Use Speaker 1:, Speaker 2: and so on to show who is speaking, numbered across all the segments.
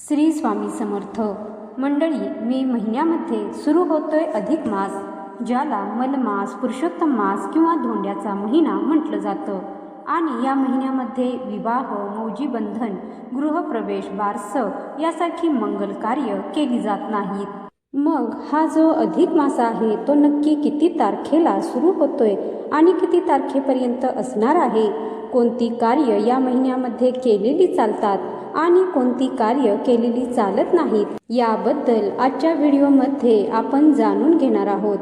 Speaker 1: श्री स्वामी समर्थ मंडळी, मे महिन्यामध्ये सुरू होतोय अधिक मास, ज्याला मलमास, पुरुषोत्तम मास किंवा धोंड्याचा महिना म्हटलं जातं. आणि या महिन्यामध्ये विवाह, मौजी बंधन, गृहप्रवेश, बारसं यासारखी मंगल कार्य केली जात नाहीत. मग हा जो अधिक मास आहे तो नक्की किती तारखेला सुरू होतोय आणि किती तारखेपर्यंत असणार आहे? कोणती कार्य या महिन्यामध्ये केलेली चालतात आणि कोणती कार्य केलेली चालत नाहीत, याबद्दल आजच्या व्हिडिओमध्ये आपण जाणून घेणार आहोत.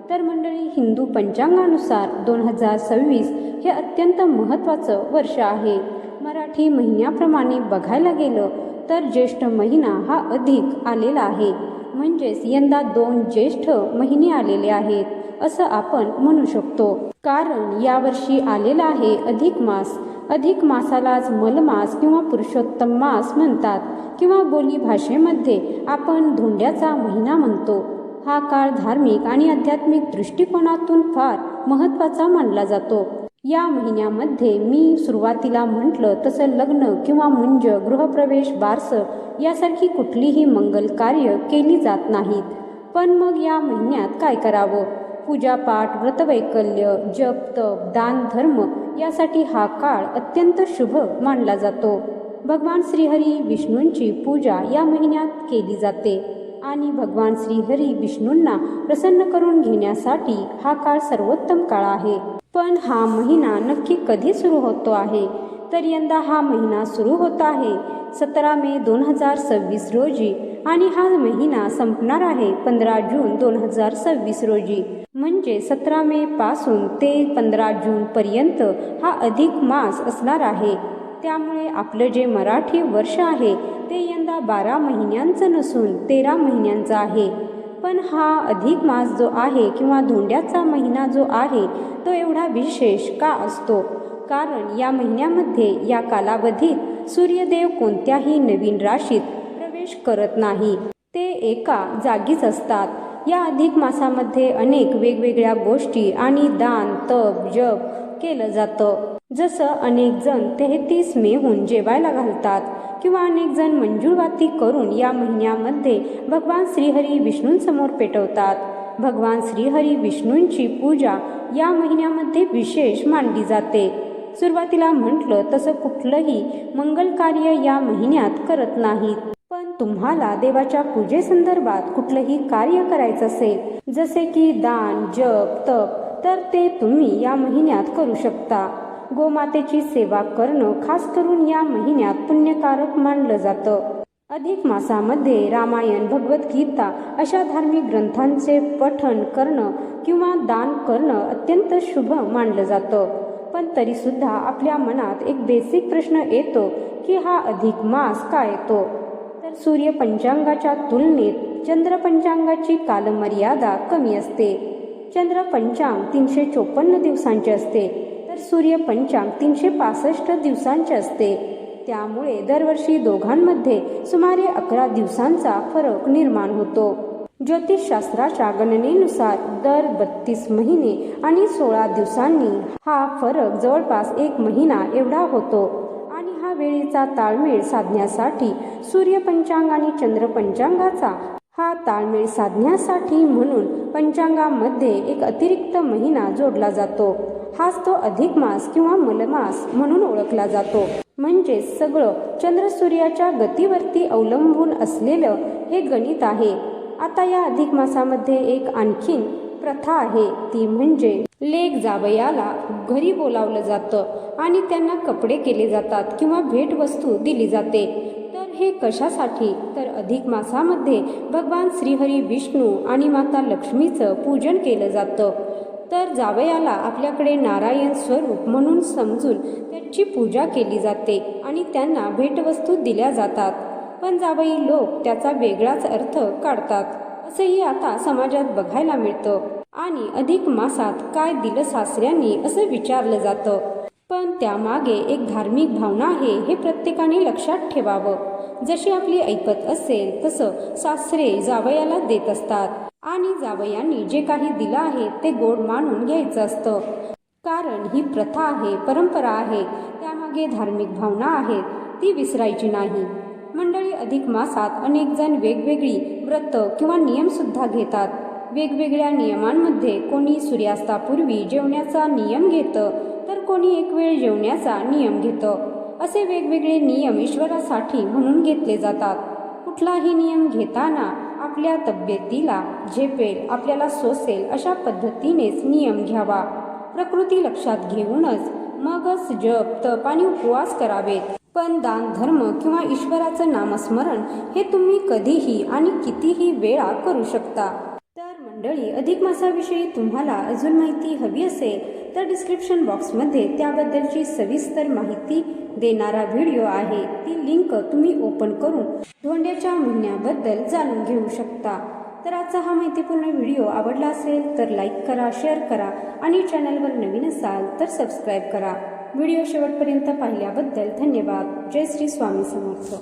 Speaker 1: तर मंडळी, हिंदू पंचांगानुसार 2026 हे अत्यंत महत्त्वाचं वर्ष आहे. मराठी महिन्याप्रमाणे बघायला गेलं तर ज्येष्ठ महिना हा अधिक आलेला आहे. म्हणजेच यंदा 2 ज्येष्ठ महिने आलेले आहेत असं आपण म्हणू शकतो. कारण यावर्षी आलेला आहे अधिक मास. अधिक मासालाच मलमास किंवा पुरुषोत्तम मास म्हणतात किंवा बोली भाषेमध्ये आपण धोंड्याचा महिना म्हणतो. हा काळ धार्मिक आणि आध्यात्मिक दृष्टिकोनातून फार महत्त्वाचा मानला जातो. या महिन्यामध्ये मी सुरुवातीला म्हटलं तसं लग्न किंवा मुंज, गृहप्रवेश, बारसं यासारखी कुठलीही मंगल कार्य केली जात नाहीत. पण मग या महिन्यात काय करावं? पूजापाठ, व्रतवैकल्य, जप, तप, दान, धर्म यासाठी हा काळ अत्यंत शुभ मानला जातो. भगवान श्रीहरी विष्णूंची पूजा या महिन्यात केली जाते आणि भगवान श्रीहरी विष्णूंना प्रसन्न करून घेण्यासाठी हा काळ सर्वोत्तम काळ आहे. पण हा महिना नक्की कधी सुरू होतो आहे? तर यंदा हा महिना सुरू होत आहे 17 मे 2026 रोजी आणि हा महिना संपणार आहे 15 जून 2026 रोजी. म्हणजे 17 मे पासून ते 15 जून पर्यंत हा अधिक मास असणार आहे. त्यामुळे आपलं जे मराठी वर्ष आहे ते यंदा 12 महिन्यांचं नसून 13 महिन्यांचं आहे. पण हा अधिक मास जो आहे किंवा धोंड्याचा महिना जो आहे तो एवढा विशेष का असतो? कारण या महिन्यामध्ये, या कालावधीत सूर्यदेव कोणत्याही नवीन राशीत प्रवेश करत नाही. ते एका जागीच असतात. या अधिक मासामध्ये अनेक वेगवेगळ्या गोष्टी आणि दान, तप, जप केलं जातं. जसं अनेक जण 33 मेहून जेवायला घालतात किंवा अनेक जण मंजुळवाती करून या महिन्यामध्ये भगवान श्रीहरी विष्णूंसमोर पेटवतात. भगवान श्रीहरी विष्णूंची पूजा या महिन्यामध्ये विशेष मानली जाते. सुरुवातीला म्हटलं तसं कुठलंही मंगल कार्य या महिन्यात करत नाहीत. पण तुम्हाला देवाच्या पूजेसंदर्भात कुठलंही कार्य करायचं असेल, जसे की दान, जप, तप, तर ते तुम्ही या महिन्यात करू शकता. गोमातेची सेवा करणं खास करून या महिन्यात पुण्यकारक मानलं जातं. अधिक मासामध्ये रामायण, भगवद्गीता अशा धार्मिक ग्रंथांचे पठण करणं किंवा दान करणं अत्यंत शुभ मानलं जातं. पण तरीसुद्धा आपल्या मनात एक बेसिक प्रश्न येतो की हा अधिक मास का येतो? तर सूर्य पंचांगाच्या तुलनेत चंद्र पंचांगाची कालमर्यादा कमी असते. चंद्र पंचांग 354 दिवसांचे असते तर सूर्य पंचांग 365 दिवसांचे असते. त्यामुळे दरवर्षी दोघांमध्ये सुमारे 11 दिवसांचा फरक निर्माण होतो. ज्योतिषशास्त्राच्या गणनेनुसार दर 32 महिने आणि 16 दिवसांनी हा फरक जवळपास 1 महिना एवढा होतो. आणि हा वेळेचा ताळमेळ साधण्यासाठी सूर्य पंचांग आणि चंद्र पंचांगाचा हा ताळमेळ साधण्यासाठी म्हणून पंचांगामध्ये एक अतिरिक्त महिना जोडला जातो. हाच तो अधिक मास किंवा मलमास म्हणून ओळखला जातो. म्हणजे सगळं चंद्र सूर्याच्या गतीवरती अवलंबून असलेलं हे गणित आहे. आता या अधिक मासामध्ये एक आणखीन प्रथा आहे, ती म्हणजे लेक जावयाला घरी बोलावलं जातं आणि त्यांना कपडे केले जातात किंवा भेटवस्तू दिली जाते. तर हे कशासाठी? तर अधिक मासामध्ये भगवान श्रीहरी विष्णू आणि माता लक्ष्मीचं पूजन केलं जातं. तर जावयाला आपल्याकडे नारायण स्वरूप म्हणून समजून त्याची पूजा केली जाते आणि त्यांना भेटवस्तू दिल्या जातात. पण जावई लोक त्याचा वेगळाच अर्थ काढतात, असंही आता समाजात बघायला मिळतं. आणि अधिक मासात काय दिलं सासऱ्यांनी असं विचारलं जातं. पण त्यामागे एक धार्मिक भावना आहे, हे प्रत्येकाने लक्षात ठेवावं. जशी आपली ऐपत असेल तसं सासरे जावयाला देत असतात आणि जावयांनी जे काही दिलं आहे ते गोड मानून घ्यायचं असतं. कारण ही प्रथा आहे, परंपरा आहे, त्यामागे धार्मिक भावना आहेत, ती विसरायची नाही. मंडळी, अधिक मासात अनेक जण वेगवेगळी व्रत किंवा नियम सुद्धा घेतात. वेगवेगळ्या नियमांमध्ये कोणी सूर्यास्तापूर्वी जेवण्याचा नियम घेतं, तर कोणी एक वेळ जेवण्याचा नियम घेतं. असे वेगवेगळे नियम ईश्वरासाठी म्हणून घेतले जातात. कुठलाही नियम घेताना आपल्या तब्येतीला झेपेल, आपल्याला सोसेल अशा पद्धतीनेच नियम घ्यावा. प्रकृती लक्षात घेऊनच मगच जप, तप आणि उपवास करावेत. पण दान, धर्म किंवा ईश्वराचं नामस्मरण हे तुम्ही कधीही आणि कितीही वेळा करू शकता. तर मंडळी, अधिक मासाविषयी तुम्हाला अजून माहिती हवी असेल तर डिस्क्रिप्शन बॉक्समध्ये त्याबद्दलची सविस्तर माहिती देणारा व्हिडिओ आहे. ती लिंक तुम्ही ओपन करून धोंड्याच्या महिन्याबद्दल जाणून घेऊ शकता. तर आजचा हा माहितीपूर्ण व्हिडिओ आवडला असेल तर लाईक करा, शेअर करा आणि चॅनलवर नवीन असाल तर सबस्क्राईब करा. व्हिडिओ शेवटपर्यंत पाहिल्याबद्दल धन्यवाद. जय श्री स्वामी समर्थ.